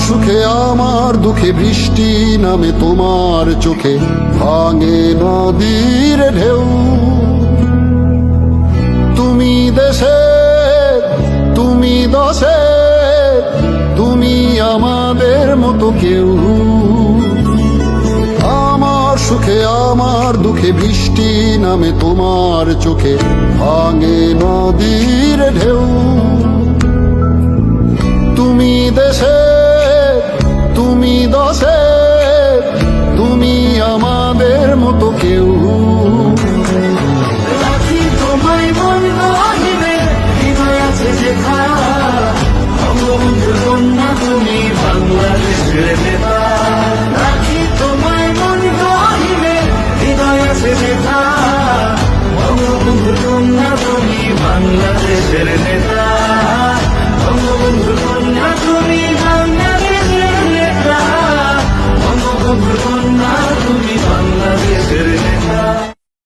সুখে আমার দুঃখে বৃষ্টি নামে তোমার চোখে, ভাঙে নদীর ঢেউ। তুমি দেশে, তুমি দশে, তুমি আমাদের মতো কেউ। আমার সুখে আমার দুঃখে বৃষ্টি নামে তোমার চোখে, ভাঙে নদীর ঢেউ। তুমি দেশে,